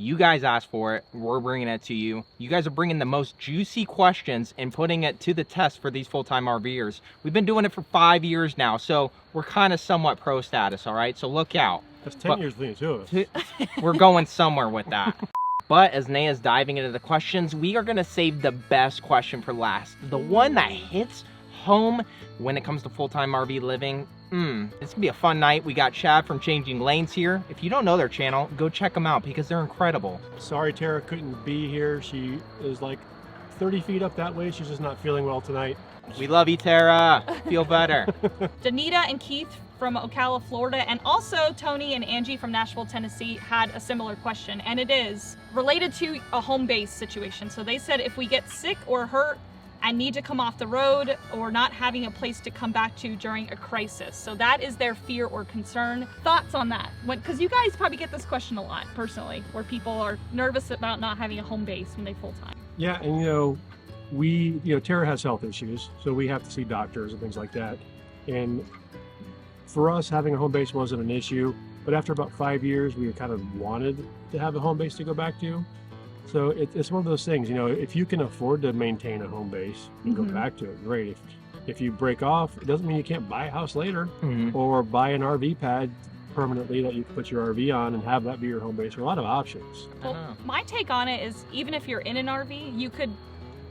You guys asked for it. We're bringing it to you. You guys are bringing the most juicy questions and putting it to the test for these full-time RVers. We've been doing it for 5 years now, so we're kind of somewhat pro status, all right? So look out. That's 10 years between the two of us. We're going somewhere with that. But as Naya's diving into the questions, we are going to save the best question for last. The one that hits home when it comes to full-time RV living. It's going to be a fun night. We got Chad from Changing Lanes here. If you don't know their channel, go check them out because they're incredible. Sorry Tara couldn't be here. She is like 30 feet up that way. She's just not feeling well tonight. We love you, Tara. Feel better. Danita and Keith from Ocala, Florida, and also Tony and Angie from Nashville, Tennessee had a similar question, and it is related to a home base situation. So they said if we get sick or hurt and need to come off the road, or not having a place to come back to during a crisis. So that is their fear or concern. Thoughts on that? Because you guys probably get this question a lot personally, where people are nervous about not having a home base when they full-time. Yeah, and Tara has health issues, so we have to see doctors and things like that. And for us, having a home base wasn't an issue, but after about 5 years, we kind of wanted to have a home base to go back to. So it's one of those things, if you can afford to maintain a home base and go back to it, great. If you break off, it doesn't mean you can't buy a house later or buy an RV pad permanently that you can put your RV on and have that be your home base. There are a lot of options. Well, my take on it is even if you're in an RV, you could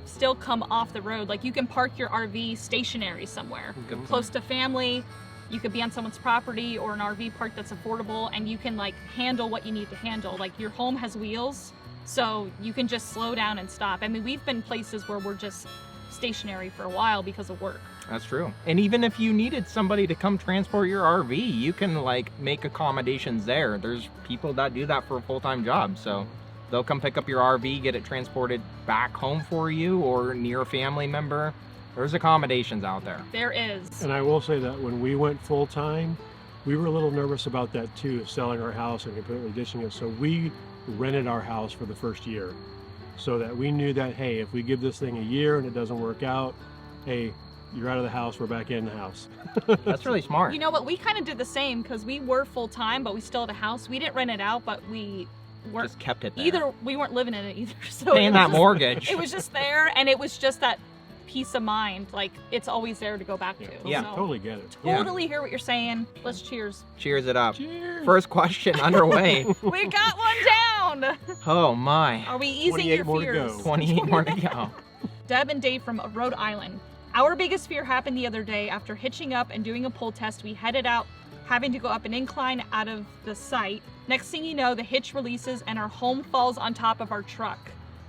still come off the road. Like you can park your RV stationary somewhere, close to family. You could be on someone's property or an RV park that's affordable, and you can like handle what you need to handle. Like your home has wheels, so you can just slow down and stop. I mean, we've been places where we're just stationary for a while because of work. That's true. And even if you needed somebody to come transport your RV, you can like make accommodations there. There's people that do that for a full-time job. So they'll come pick up your RV, get it transported back home for you or near a family member. There's accommodations out there. There is. And I will say that when we went full-time, we were a little nervous about that too, selling our house and completely ditching it. So we rented our house for the first year so that we knew that, hey, if we give this thing a year and it doesn't work out, hey, you're out of the house, we're back in the house. That's really smart. You know what, we kind of did the same because we were full-time, but we still had a house. We didn't rent it out, but we weren't, just kept it there. Either we weren't living in it either. So paying that mortgage. It was just there, and it was just that peace of mind, like it's always there to go back to. Yeah, so, totally get it. Totally hear what you're saying. Let's cheers. Cheers it up. Cheers. First question underway. We got one down. Oh my. Are we easing your more to fears? go. 28 more to go. Deb and Dave from Rhode Island. Our biggest fear happened the other day. After hitching up and doing a pull test, we headed out, having to go up an incline out of the site. Next thing you know, the hitch releases and our home falls on top of our truck.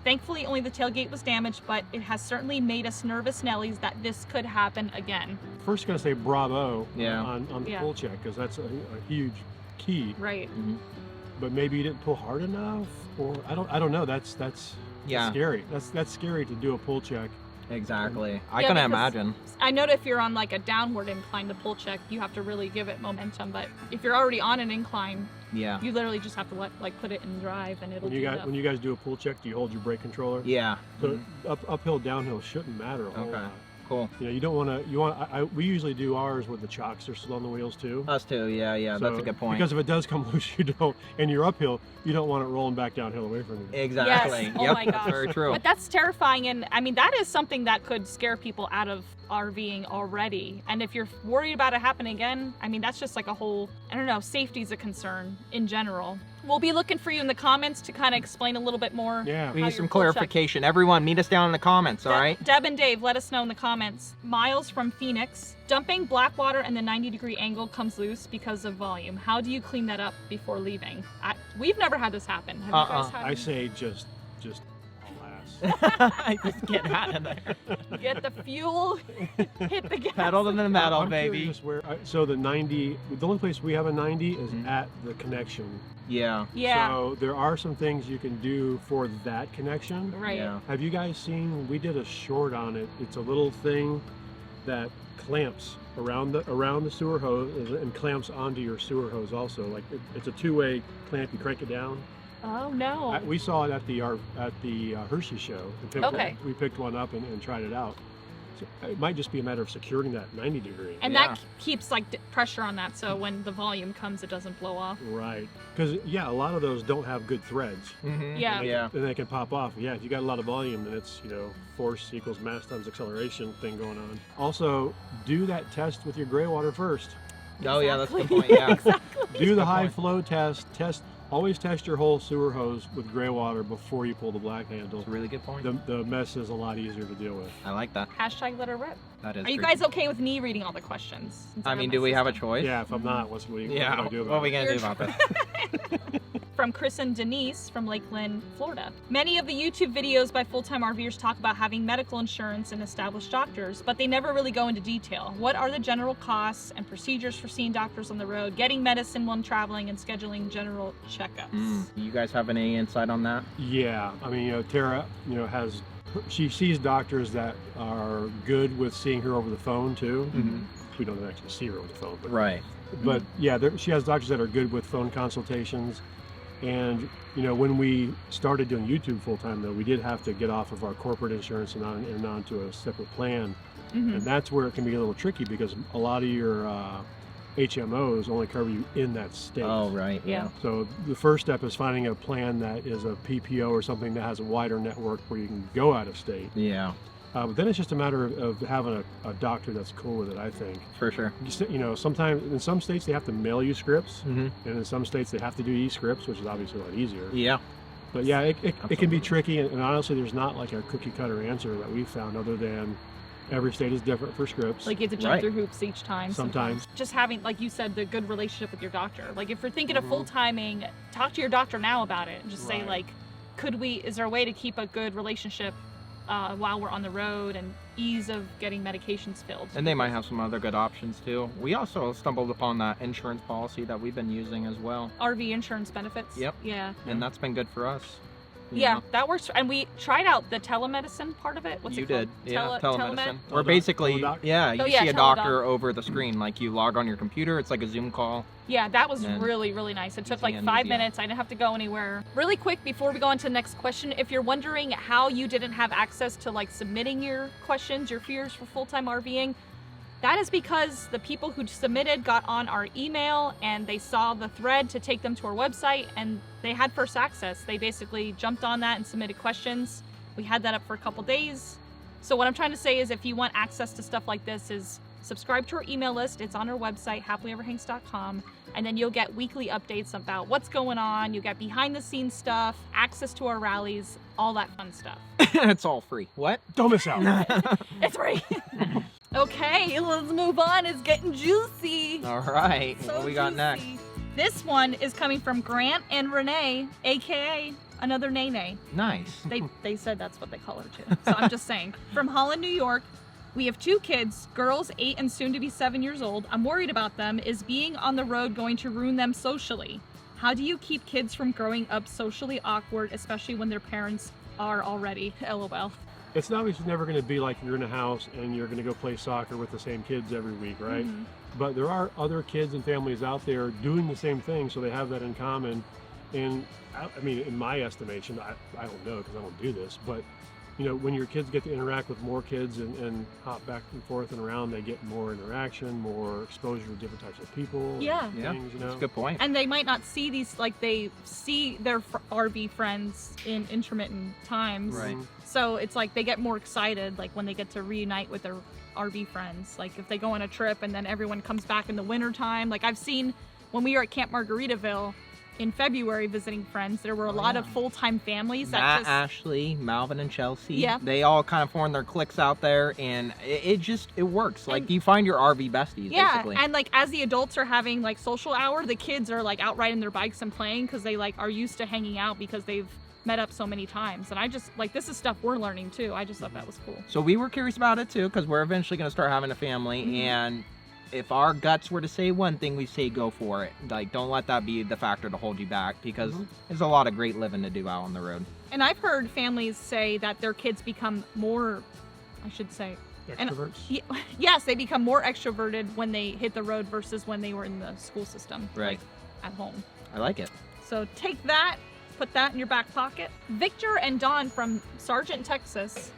Thankfully, only the tailgate was damaged, but it has certainly made us nervous Nellies that this could happen again. First, going to say bravo on the pull check, because that's a huge key. Right. But maybe you didn't pull hard enough, or I don't know. That's scary. That's scary to do a pull check. Exactly. I can imagine. I know that if you're on like a downward incline to pull check, you have to really give it momentum. But if you're already on an incline, you literally just have to put it in drive, and it'll. When you guys do a pull check, do you hold your brake controller? Yeah. So uphill, downhill shouldn't matter a whole lot. Cool. You don't want to. We usually do ours with the chocks are still on the wheels too. Us too. Yeah. So, that's a good point. Because if it does come loose, and you're uphill, you don't want it rolling back downhill away from you. Exactly. Yes. Oh my gosh. That's very true. But that's terrifying, and I mean that is something that could scare people out of RVing already. And if you're worried about it happening again, I mean that's just like a whole, I don't know, safety's a concern in general. We'll be looking for you in the comments to kind of explain a little bit more. Yeah. We need some clarification. Everyone, meet us down in the comments, all right? Deb and Dave, let us know in the comments. Miles from Phoenix. Dumping black water and the 90-degree angle comes loose because of volume. How do you clean that up before leaving? We've never had this happen. Have you guys had I it? say just Just get out of there. Get the fuel, hit the gas. Pedal to the metal, I'm baby. So the 90, the only place we have a 90 is at the connection. Yeah. So there are some things you can do for that connection. Right. Yeah. Have you guys seen, we did a short on it. It's a little thing that clamps around the sewer hose and clamps onto your sewer hose also. Like it's a two-way clamp, you crank it down. Oh no. We saw it at the Hershey show. We picked one up and tried it out. So it might just be a matter of securing that 90 degree. And Yeah. that keeps like pressure on that, so when the volume comes, it doesn't blow off. Right. Because, yeah, a lot of those don't have good threads. Mm-hmm. Yeah. And they can pop off. Yeah, if you got a lot of volume, then it's, force equals mass times acceleration thing going on. Also, do that test with your gray water first. Oh, yeah, that's a good Exactly. point. Yeah. Exactly. Do the good high point. flow test. Always test your whole sewer hose with gray water before you pull the black handle. That's a really good point. The mess is a lot easier to deal with. I like that. Hashtag let her rip. That is Are you true. guys okay with me reading all the questions? since I have mean, my do we have a system? choice? Yeah, if I'm not, what do I do Yeah. about What are we it? going to do You're about this? From Chris and Denise from Lakeland, Florida. Many of the YouTube videos by full-time RVers talk about having medical insurance and established doctors, but they never really go into detail. What are the general costs and procedures for seeing doctors on the road, getting medicine when traveling, and scheduling general checkups? You guys have any insight on that? Yeah, I mean, Tara, she sees doctors that are good with seeing her over the phone too. Mm-hmm. We don't actually see her over the phone, but Right. But yeah, she has doctors that are good with phone consultations. And when we started doing YouTube full time, though, we did have to get off of our corporate insurance and onto a separate plan. Mhm. And that's where it can be a little tricky because a lot of your HMOs only cover you in that state. Oh, right. Yeah. So the first step is finding a plan that is a PPO or something that has a wider network where you can go out of state. Yeah, But then it's just a matter of having a doctor that's cool with it, I think. for sure. Sometimes in some states they have to mail you scripts, Mm-hmm. and in some states they have to do e-scripts, which is obviously a lot easier. Yeah. But yeah, it can Absolutely. be tricky, and honestly, there's not like a cookie cutter answer that we've found other than every state is different for scripts. Like you have to jump Right. through hoops each time. Sometimes. Just having, like you said, the good relationship with your doctor. Like if you're thinking of Mhm. full-timing, talk to your doctor now about it and just say Right. like, is there a way to keep a good relationship while we're on the road and ease of getting medications filled? And they might have some other good options too. We also stumbled upon that insurance policy that we've been using as well. RV insurance benefits. Yep. Yeah. And that's been good for us. you Yeah, know? that works. And we tried out the telemedicine part of it. What's You it called? did, yeah, Telemed? telemedicine. Teledoc? Or basically, Teledoc? yeah, you Oh, yeah, see a teledoc. doctor over the screen, like you log on your computer, it's like a Zoom call. Yeah, that was And really, really nice. It took easy like and 5 easy, yeah. minutes. I didn't have to go anywhere. Really quick, before we go on to the next question, if you're wondering how you didn't have access to like submitting your questions, your fears for full-time RVing, that is because the people who submitted got on our email and they saw the thread to take them to our website and they had first access. They basically jumped on that and submitted questions. We had that up for a couple days. So what I'm trying to say is if you want access to stuff like this is subscribe to our email list. It's on our website, HappilyEverHanks.com. And then you'll get weekly updates about what's going on. You get behind the scenes stuff, access to our rallies, all that fun stuff. It's all free. What? Domicile. It's free. Okay, let's move on. It's getting juicy. All right, So what we got next? juicy. This one is coming from Grant and Renee, aka another Nene. Nice. They said that's what they call her too. So I'm just saying. From Holland, New York, we have 2 kids, girls 8 and soon to be 7 years old. I'm worried about them. Is being on the road going to ruin them socially? How do you keep kids from growing up socially awkward, especially when their parents are already? LOL. It's obviously never going to be like you're in a house and you're going to go play soccer with the same kids every week, right? Mhm. But there are other kids and families out there doing the same thing, so they have that in common. And I mean, in my estimation, I don't know because I don't do this, but when your kids get to interact with more kids and hop back and forth and around, they get more interaction, more exposure to different types of people. Yeah. and Yeah, things, that's a good point. And they might not see these, like they see their RV friends in intermittent times. Right. So it's like they get more excited like when they get to reunite with their RV friends. Like if they go on a trip and then everyone comes back in the winter time. Like I've seen when we were at Camp Margaritaville in February visiting friends, there were a lot of full-time families that Matt, just Ashley, Malvin, and Chelsea. Yeah. They all kind of form their cliques out there, and it works. Like you find your RV besties, yeah, basically. and like as the adults are having like social hour, the kids are like out riding their bikes and playing because they like are used to hanging out because they've met up so many times. And I just like this is stuff we're learning too. I just thought that was cool. So we were curious about it too, because we're eventually going to start having a family, Mhm. and if our guts were to say one thing, we say go for it. Like, don't let that be the factor to hold you back, because there's a lot of great living to do out on the road. And I've heard families say that their kids become more, I should say, Extroverts. yes, they become more extroverted when they hit the road versus when they were in the school system, Right. like, at home. I like it. So take that, put that in your back pocket. Victor and Dawn from Sargent, Texas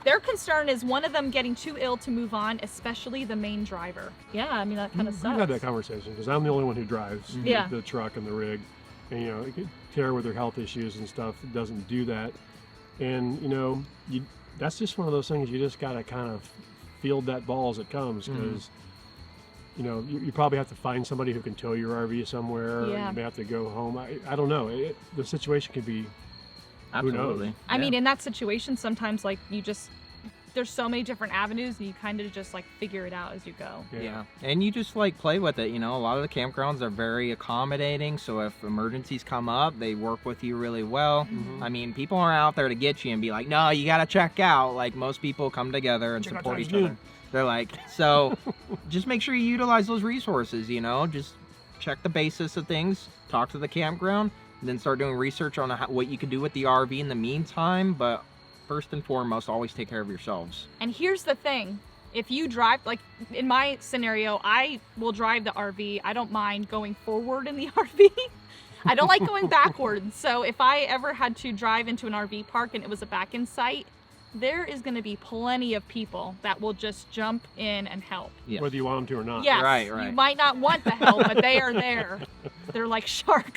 Their concern is one of them getting too ill to move on, especially the main driver. Yeah, I mean, that kind of sucks. We've had that conversation because I'm the only one who drives Yeah. the truck and the rig. And, Tara with her health issues and stuff doesn't do that. And, that's just one of those things you just got to kind of field that ball as it comes because, you probably have to find somebody who can tow your RV somewhere. Yeah. Or you may have to go home. I don't know. The situation could be, Absolutely. Who knows? I mean, in that situation, sometimes like there's so many different avenues and you kind of just like figure it out as you go. Yeah. And you just like play with it. A lot of the campgrounds are very accommodating. So if emergencies come up, they work with you really well. Mhm. I mean, people aren't out there to get you and be like, no, you got to check out. Like most people come together and Check out support times each noon. other. They're like, so just make sure you utilize those resources, just check the basis of things, talk to the campground, and then start doing research on what you can do with the RV in the meantime. But first and foremost, always take care of yourselves. And here's the thing. If you drive, like in my scenario, I will drive the RV. I don't mind going forward in the RV. I don't like going backwards. So if I ever had to drive into an RV park and it was a back-in site, there is going to be plenty of people that will just jump in and help. Yes. Whether you want them to or not. Yes, Right. you might not want the help, but they are there. They're like sharks.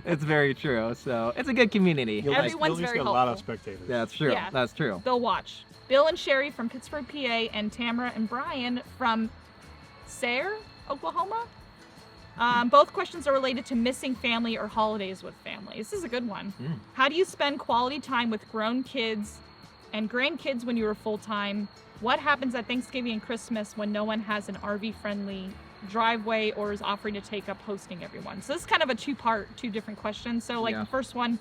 It's very true. So it's a good community. You'll Everyone's at least very get a lot of helpful. spectators. That's true. Yeah. That's true. They'll watch. Bill and Sherry from Pittsburgh, PA, and Tamara and Brian from Sayre, Oklahoma. Both questions are related to missing family or holidays with family. This is a good one. Mm. How do you spend quality time with grown kids and grandkids when you are full-time? What happens at Thanksgiving and Christmas when no one has an RV-friendly driveway or is offering to take up hosting everyone? So this is kind of a two different questions. So like Yeah. the first one,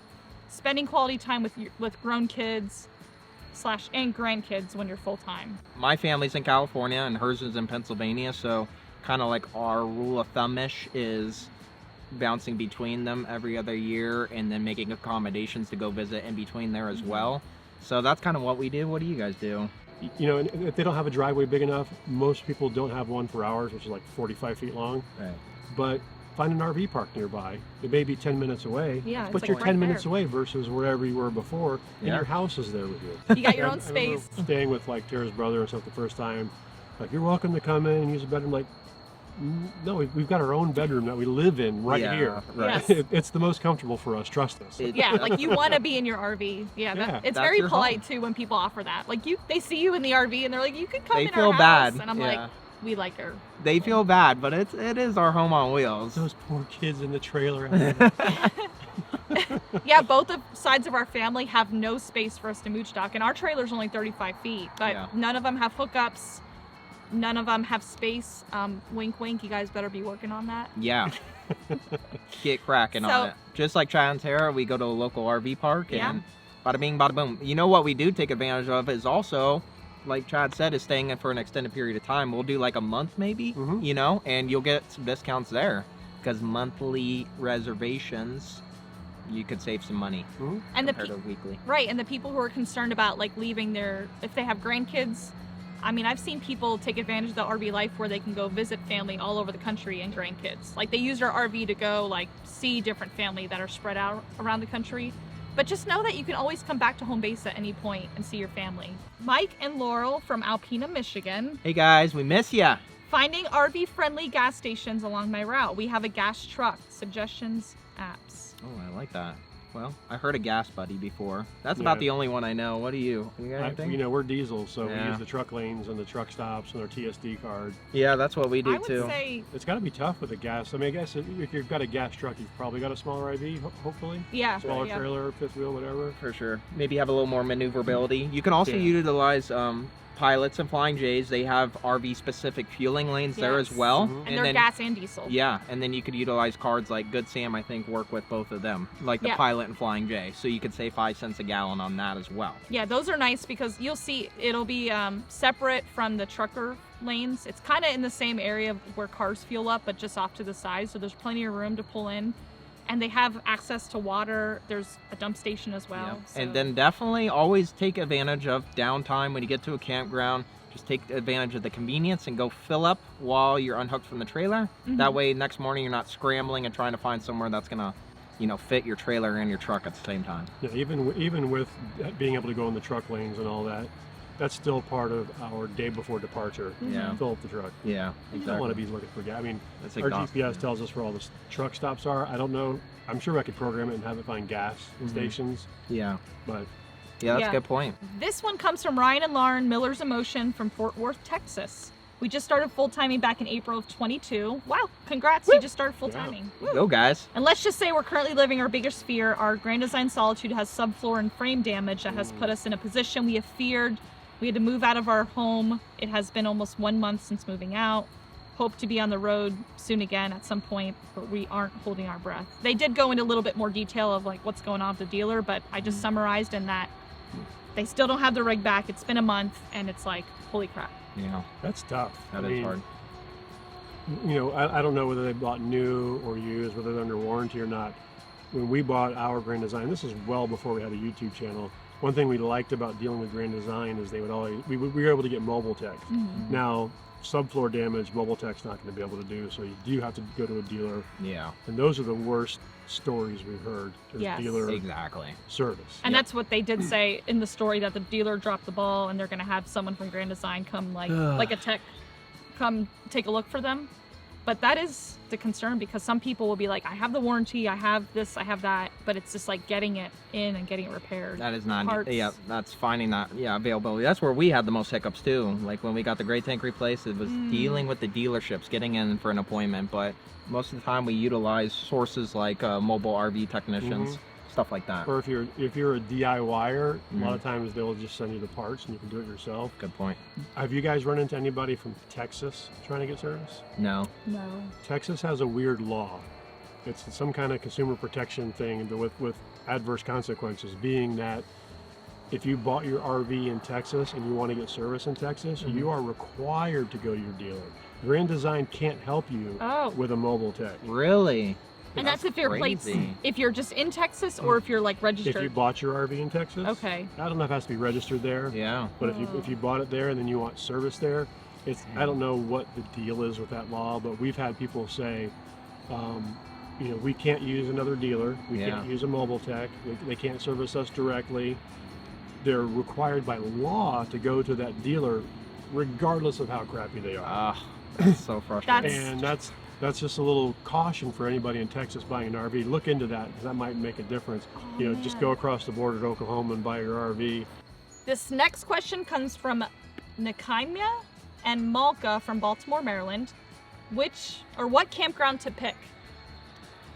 spending quality time with grown kids and grandkids when you're full-time. My family's in California and hers is in Pennsylvania, so kind of like our rule of thumb-ish is bouncing between them every other year and then making accommodations to go visit in between there as well. So that's kind of what we do. What do you guys do? And if they don't have a driveway big enough, most people don't have one for ours, which is like 45 feet long. Right. But find an RV park nearby. It may be 10 minutes away, Yeah, it's but like you're right 10 there. minutes away versus wherever you were before, and Yeah. your house is there with you. You got your I own remember space. staying with like Tara's brother and stuff the first time. Like, you're welcome to come in and use a bedroom. Like, no, we've got our own bedroom that we live in right Yeah, here. right. Yes. It's the most comfortable for us. Trust us. Yeah, like you want to be in your RV. Yeah, Yeah. it's That's very your polite too when people offer that. Like they see you in the RV and they're like, you could come They in feel our house. bad. And I'm Yeah. like, we like her. They feel bad, but it is our home on wheels. Those poor kids in the trailer. Yeah, both of sides of our family have no space for us to mooch dock, and our trailer's only 35 feet, but Yeah. none of them have hookups. None of them have space. Wink, wink. You guys better be working on that. Yeah. Get cracking So- on it. Just like Chad and Tara, we go to a local RV park Yeah. and bada bing, bada boom. You know what we do take advantage of is also, like Chad said, is staying in for an extended period of time. We'll do like a month maybe, Mhm. and you'll get some discounts there because monthly reservations, you could save some money And the compared to weekly. right, and the people who are concerned about like leaving if they have grandkids. I mean, I've seen people take advantage of the RV life where they can go visit family all over the country and grandkids. Like they use their RV to go like see different family that are spread out around the country. But just know that you can always come back to home base at any point and see your family. Mike and Laurel from Alpena, Michigan. Hey guys, we miss ya. Finding RV-friendly gas stations along my route. We have a gas truck. Suggestions, apps. Oh, I like that. Well, I heard a Gas Buddy before. That's about Yeah. the only one I know. What do you? You got anything? We're diesel, so we Yeah. use the truck lanes and the truck stops and our TSD card. Yeah, that's what we do I would too. say, It's got to be tough with the gas. I mean, I guess if you've got a gas truck, you've probably got a smaller IV, hopefully. yeah. Smaller yeah. trailer, fifth wheel, whatever. For sure. Maybe have a little more maneuverability. You can also Yeah. utilize Pilots and Flying J's. They have RV specific fueling lanes there as Yes. well. Mhm. And they're then, gas and diesel. Yeah, and then you could utilize cards like Good Sam, I think, work with both of them, like the Yeah. Pilot and Flying J. So you could save 5 cents a gallon on that as well. Yeah, those are nice because you'll see it'll be separate from the trucker lanes. It's kind of in the same area where cars fuel up, but just off to the side. So there's plenty of room to pull in. And they have access to water. There's a dump station as well. Yeah. So. And then definitely always take advantage of downtime when you get to a campground. Just take advantage of the convenience and go fill up while you're unhooked from the trailer. Mhm. That way next morning you're not scrambling and trying to find somewhere that's gonna you know, fit your trailer and your truck at the same time. Yeah, even with being able to go in the truck lanes and all that, that's still part of our day before departure. Yeah. Fill up the truck. Yeah, You don't want to be looking for gas. I mean, That's our exhausting. GPS tells us where all the truck stops are. I don't know. I'm sure I could program it and have it find gas stations, Yeah. but Yeah, that's Yeah. a good point. This one comes from Ryan and Lauren Miller's Emotion from Fort Worth, Texas. We just started full-timing back in April of 22. Wow, congrats, you just started full-timing. Woo. Go, guys. And let's just say we're currently living our biggest fear. Our Grand Design Solitude has subfloor and frame damage that has put us in a position we have feared. We had to move out of our home. It has been almost 1 month since moving out. Hope to be on the road soon again at some point, but we aren't holding our breath. They did go into a little bit more detail of like what's going on with the dealer, but I just summarized in that they still don't have the rig back. It's been a month and it's like, holy crap. Yeah, that's tough. that I is mean, hard. You know, I don't know whether they bought new or used, whether they're under warranty or not. When we bought our Grand Design, this is well before we had a YouTube channel. One thing we liked about dealing with Grand Design is they would always, we were able to get mobile tech. Now, subfloor damage, mobile tech's not going to be able to do, so you do have to go to a dealer. Yeah, And those are the worst stories we've heard, is Yes. dealer exactly. service. And that's what they did say in the story, that the dealer dropped the ball and they're going to have someone from Grand Design come like a tech come take a look for them. But that is the concern, because some people will be like, I have the warranty, I have this, I have that, but it's just like getting it in and getting it repaired. That is not, Parts. yeah, that's finding that, availability. That's where we had the most hiccups too. Like when we got the gray tank replaced, it was dealing with the dealerships, getting in for an appointment. But most of the time we utilize sources like mobile RV technicians, stuff like that. Or if you're a DIYer, a lot of times they'll just send you the parts and you can do it yourself. Good point. Have you guys run into anybody from Texas trying to get service? No. No. Texas has a weird law. It's some kind of consumer protection thing, but with adverse consequences, being that if you bought your RV in Texas and you want to get service in Texas, you are required to go to your dealer. Grand Design can't help you with a mobile tech. Really? And that's if your plates, crazy. if you're just in Texas or if you're like registered. If you bought your RV in Texas, Okay. I don't know if it has to be registered there. Yeah. But if you bought it there and then you want service there, I don't know what the deal is with that law, but we've had people say, you know, we can't use another dealer, we can't use a mobile tech, they can't service us directly. They're required by law to go to that dealer, regardless of how crappy they are. Ah, that's so frustrating. And that's just a little caution for anybody in Texas buying an RV. Look into that, because that might make a difference. You know, just go across the border to Oklahoma and buy your RV. This next question comes from Nakaimya and Malka from Baltimore, Maryland. What campground to pick?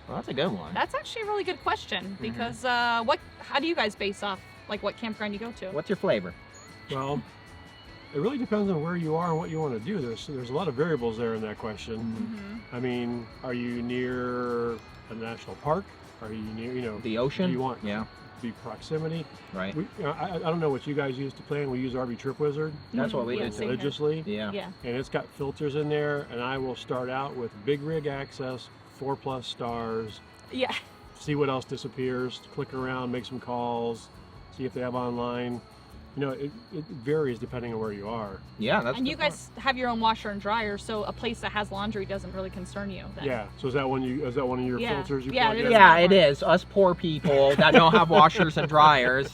Well, that's a good one. That's actually a really good question, because how do you guys base off like what campground you go to? What's your flavor? Well, it really depends on where you are and what you want to do. There's a lot of variables there in that question. I mean, are you near a national park? Are you near, you know, The ocean? do you want Yeah. the proximity? Right. I don't know what you guys use to plan. We use RV Trip Wizard That's what we Yeah, did same too. here. religiously, Yeah. Yeah. and it's got filters in there. And I will start out with big rig access, 4+ stars. Yeah. See what else disappears. Click around, make some calls, see if they have online. You know, it varies depending on where you are. Yeah, that's And a you good point. guys have your own washer and dryer, so a place that has laundry doesn't really concern you. Then. Yeah. So is that one of your Yeah. filters you Yeah, plug it in? is. Yeah, it is. Us poor people that don't have washers and dryers.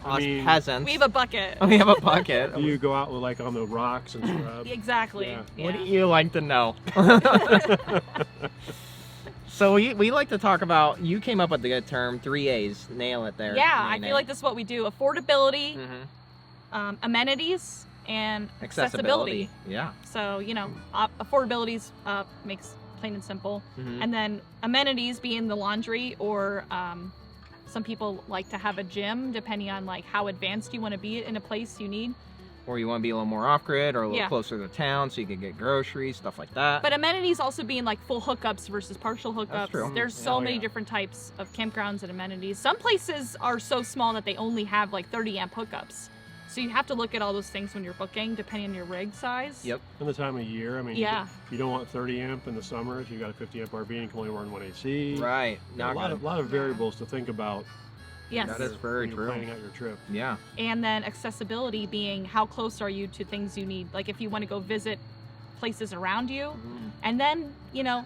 Us mean, peasants. We have a bucket. We have a bucket. Do you go out like on the rocks and scrub? Exactly. Yeah. What do you like to know? So we like to talk about, you came up with the good term, 3 A's. Nail it there. Yeah, I Nene. feel like this is what we do. Affordability, Mhm. amenities, and Accessibility. Yeah. So, you know, affordabilities makes plain and simple. Mhm. And then amenities being the laundry, or some people like to have a gym, depending on like how advanced you want to be in a place you need. Or you want to be a little more off-grid or a little Yeah. closer to town so you can get groceries, stuff like that. But amenities also being like full hookups versus partial hookups. That's true. There's Yeah, so oh, many yeah. different types of campgrounds and amenities. Some places are so small that they only have like 30 amp hookups. So you have to look at all those things when you're booking, depending on your rig size. Yep. And the time of year, I mean, Yeah. you don't want 30 amp in the summer if you got a 50 amp RV and you can only run one AC. Right. A Not lot good. of variables to think about. Yes. That is very when you're true. planning out your trip. Yeah. And then accessibility being how close are you to things you need. Like if you want to go visit places around you. Mhm. And then, you know,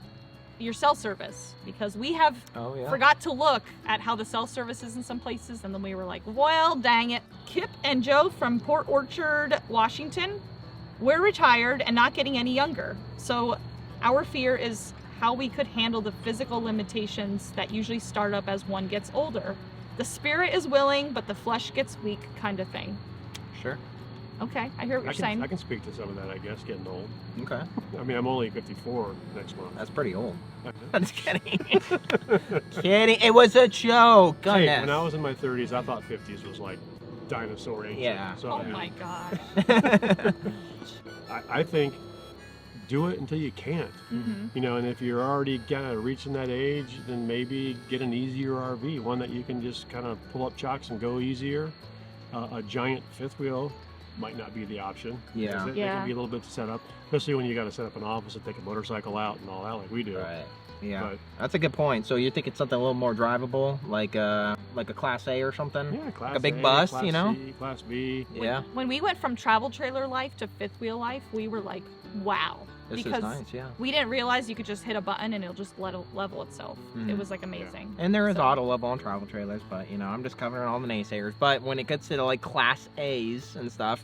your cell service, because we have Oh yeah. forgot to look at how the cell service is in some places, and then we were like, well, dang it. Kip and Joe from Port Orchard, Washington, we're retired and not getting any younger. So our fear is how we could handle the physical limitations that usually start up as one gets older. The spirit is willing, but the flesh gets weak, kind of thing. Sure. Okay, I hear what you're saying. I can speak to some of that, I guess, getting old. Okay. I mean, I'm only 54 next month. That's pretty old. I'm just kidding. Kidding. It was a joke. Goodness. Hey, when I was in my 30s, I thought 50s was like dinosaur age. Yeah. So, Oh my gosh. I think do it until you can't. Mhm. You know, and if you're already kind of reaching that age, then maybe get an easier RV, one that you can just kind of pull up chocks and go easier. A giant fifth wheel might not be the option. Yeah. Because they can be a little bit to set up, especially when you got to set up an office and take a motorcycle out and all that like we do. Right. Yeah. But That's a good point. So you're thinking something a little more drivable, like a Class A or something? yeah, Class a big A, bus, Class you know? C, Class B. Yeah. When we went from travel trailer life to fifth wheel life, we were like, wow. This because is nice, yeah. we didn't realize you could just hit a button and it'll just level itself. It was like amazing. And there is So- auto level on travel trailers, but you know, I'm just covering all the naysayers. But when it gets to like Class A's and stuff,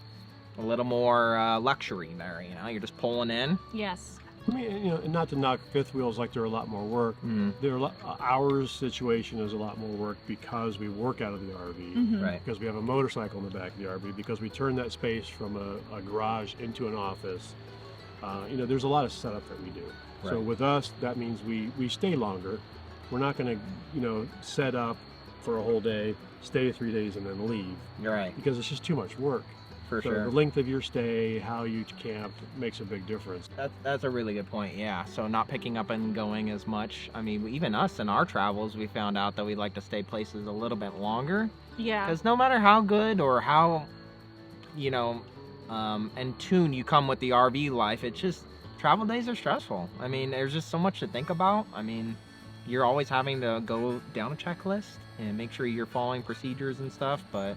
a little more luxury there, you know, you're just pulling in. Yes. I mean, you know, and not to knock fifth wheels like they're a lot more work. They're our situation is a lot more work because we work out of the RV. Mhm. Right. Because we have a motorcycle in the back of the RV, because we turn that space from a garage into an office. You know, there's a lot of setup that we do. So Right. with us, that means we stay longer. We're not going to, you know, set up for a whole day, stay 3 days, and then leave, You're right, because it's just too much work. for So sure. the length of your stay, how you camped, makes a big difference. That's a really good point, yeah. So not picking up and going as much. I mean, even us in our travels, we found out that we like to stay places a little bit longer. Yeah. Because no matter how good or how, you know, in tune you come with the RV life, it's just, travel days are stressful. I mean, there's just so much to think about. I mean, you're always having to go down a checklist and make sure you're following procedures and stuff, but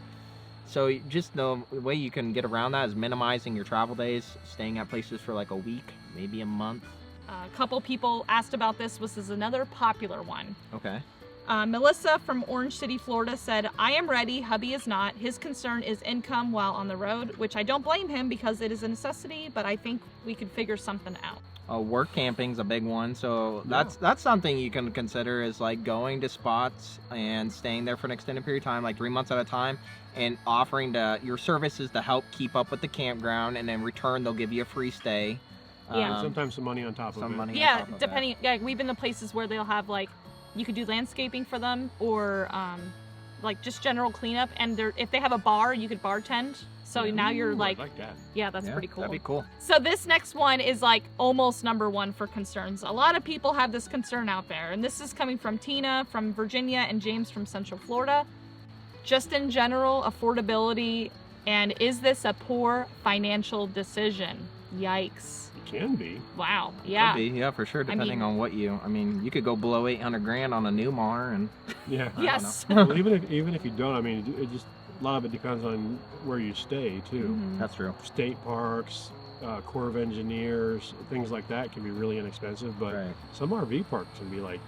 so just the way you can get around that is minimizing your travel days, staying at places for like a week, maybe a month. A couple people asked about this. This is another popular one. Okay. Melissa from Orange City, Florida said, I am ready, hubby is not. His concern is income while on the road, which I don't blame him because it is a necessity, but I think we could figure something out. Work camping's a big one, so that's something you can consider, is like going to spots and staying there for an extended period of time, like 3 months at a time, and offering your services to help keep up with the campground, and in return they'll give you a free stay. Yeah. Sometimes some money on top of it. money on Yeah, top of that. depending. Yeah, we've been to places where they'll have like, you could do landscaping for them, or like just general cleanup, and if they have a bar, you could bartend. So now you're Ooh, like, I like that. yeah, that's pretty cool. That'd be cool. So this next one is like almost number one for concerns. A lot of people have this concern out there, and this is coming from Tina from Virginia and James from Central Florida. Just in general, affordability, and is this a poor financial decision? Yikes. It can be. Wow. Yeah. Could be, yeah, for sure, depending mean- on what you, I mean, you could go below 800 grand on a Newmar, and Yeah. I don't Yes. Well, even if you don't, I mean, it just, a lot of it depends on where you stay too. Mhm. that's true. State parks, Corps of Engineers, things like that can be really inexpensive, but Right. some RV parks can be like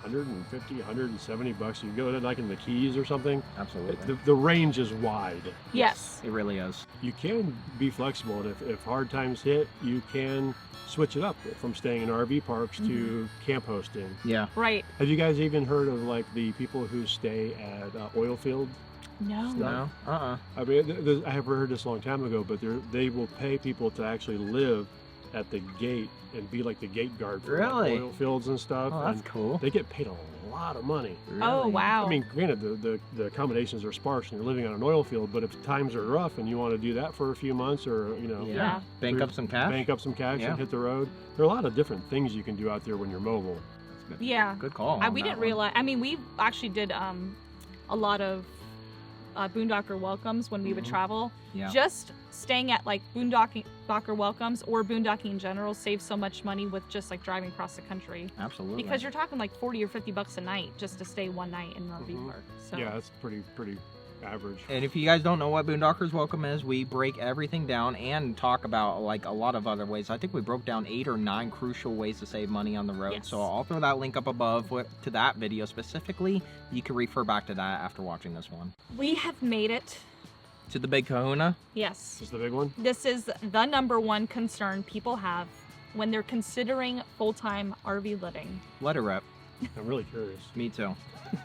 150, 170 bucks. You go to like in the Keys or something. Absolutely. The range is wide. Yes. It really is. You can be flexible, and if hard times hit, you can switch it up from staying in RV parks to camp hosting. Yeah. Right. Have you guys even heard of like the people who stay at oil field? No. No? I mean, I have heard this a long time ago, but they will pay people to actually live at the gate and be like the gate guard for like, Really? oil fields and stuff. Oh, that's and cool. they get paid a lot of money. Oh, Really? wow. I mean, granted, the accommodations are sparse and you're living on an oil field, but if times are rough and you want to do that for a few months, or Yeah. Bank up some cash. bank up some cash Yeah. and hit the road, there are a lot of different things you can do out there when you're mobile. Yeah. Good call. We on that didn't one. realize. I mean, we actually did a lot of boondocker welcomes when we would travel. Yeah. Just staying at like boondocker welcomes or boondocking in general saves so much money with just like driving across the country, Absolutely. because you're talking like 40 or 50 bucks a night just to stay one night in an RV Mhm. park. So Yeah, that's pretty average. And if you guys don't know what Boondockers Welcome is, we break everything down and talk about like a lot of other ways. I think we broke down 8 or 9 crucial ways to save money on the road. Yes. So I'll throw that link up above to that video specifically. You can refer back to that after watching this one. We have made it. To the big kahuna. Yes. This is the big one. This is the #1 concern people have when they're considering full-time RV living. Let her rip. I'm really curious. Me too.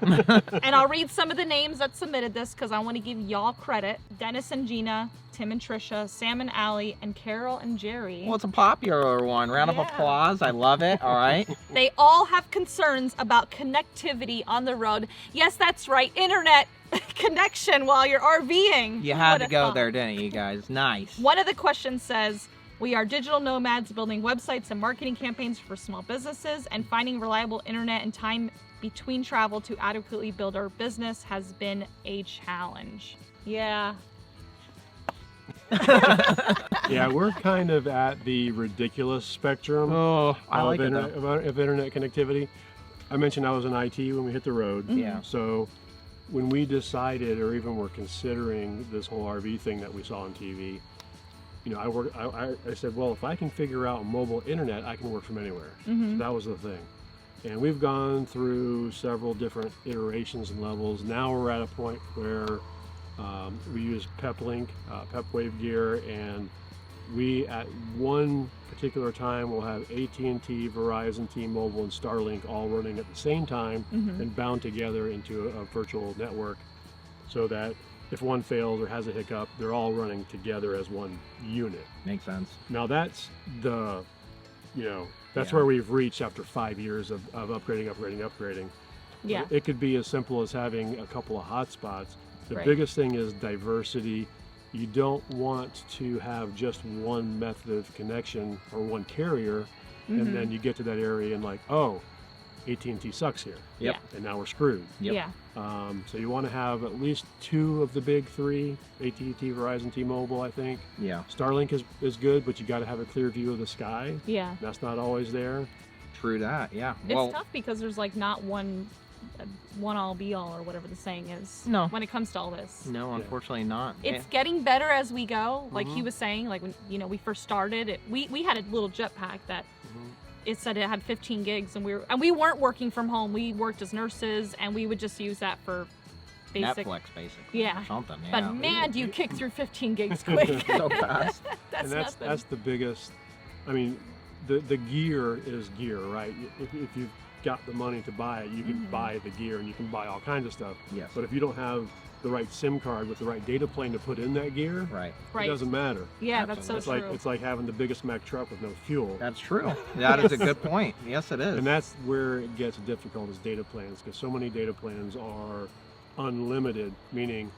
And I'll read some of the names that submitted this because I want to give y'all credit. Dennis and Gina, Tim and Trisha, Sam and Allie, and Carol and Jerry. Well, it's a popular one. Round of Yeah. applause. I love it. All right. They all have concerns about connectivity on the road. Yes, that's right. Internet connection while you're RVing. You had to Would've go thought. there, didn't you guys? Nice. One of the questions says, we are digital nomads building websites and marketing campaigns for small businesses, and finding reliable internet and time between travel to adequately build our business has been a challenge. Yeah. Yeah, we're kind of at the ridiculous spectrum Oh, I of, like it internet, though. of internet connectivity. I mentioned I was in IT when we hit the road. Yeah. So when we decided, or even were considering this whole RV thing that we saw on TV, you know, I said, well, if I can figure out mobile internet, I can work from anywhere. Mhm. So that was the thing. And we've gone through several different iterations and levels. Now we're at a point where we use PepLink, PepWave gear, and we at one particular time will have AT&T, Verizon, T-Mobile, and Starlink all running at the same time Mhm. and bound together into a virtual network, so that if one fails or has a hiccup, they're all running together as one unit. Makes sense. Now that's the, you know, that's Yeah. where we've reached after 5 years of upgrading. Yeah. It could be as simple as having a couple of hotspots. The Right. biggest thing is diversity. You don't want to have just one method of connection or one carrier, Mhm. and then you get to that area and like, oh, AT&T sucks here, Yep. and now we're screwed. Yep. Yeah. So you want to have at least 2 of the big 3, AT&T, Verizon, T-Mobile, I think. Yeah. Starlink is good, but you got to have a clear view of the sky. Yeah. That's not always there. True that. Yeah. It's Well, tough because there's like not one all be all, or whatever the saying is. No. When it comes to all this. no, unfortunately not. It's getting better as we go. Like he Mhm. was saying, like when we first started, we had a little jetpack that it said it had 15 gigs, and we weren't working from home. We worked as nurses, and we would just use that for basic. Netflix, basically. Yeah. Or something. Yeah. But man, do you kick through 15 gigs quick. So fast. That's And nothing. that's the biggest. I mean, the gear is gear, right? If you've got the money to buy it, you can Mhm. buy the gear and you can buy all kinds of stuff. Yes. But if you don't have the right SIM card with the right data plane to put in that gear, Right. right. it doesn't matter. Yeah, that's so It's true. like it's like having the biggest Mack truck with no fuel. That's true. That is a good point. Yes, it is. And that's where it gets difficult, is data plans, because so many data plans are unlimited, meaning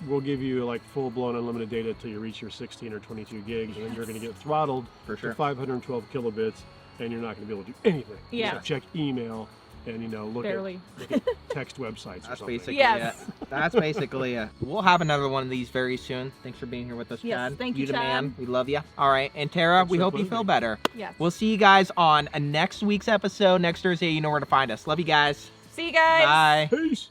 we'll give you like full-blown unlimited data till you reach your 16 or 22 gigs, and then you're going to get throttled For to sure. 512 kilobits, and you're not going to be able to do anything. Yeah. Except check email and look Barely. at text websites or That's something. basically Yes. it. That's basically it. We'll have another one of these very soon. Thanks for being here with us, Yes, Chad. thank you, the Chad. man. We love you. All right. And Tara, Thanks we for hope you including feel me. better. Yes. We'll see you guys on next week's episode. Next Thursday, you know where to find us. Love you guys. See you guys. Bye. Peace.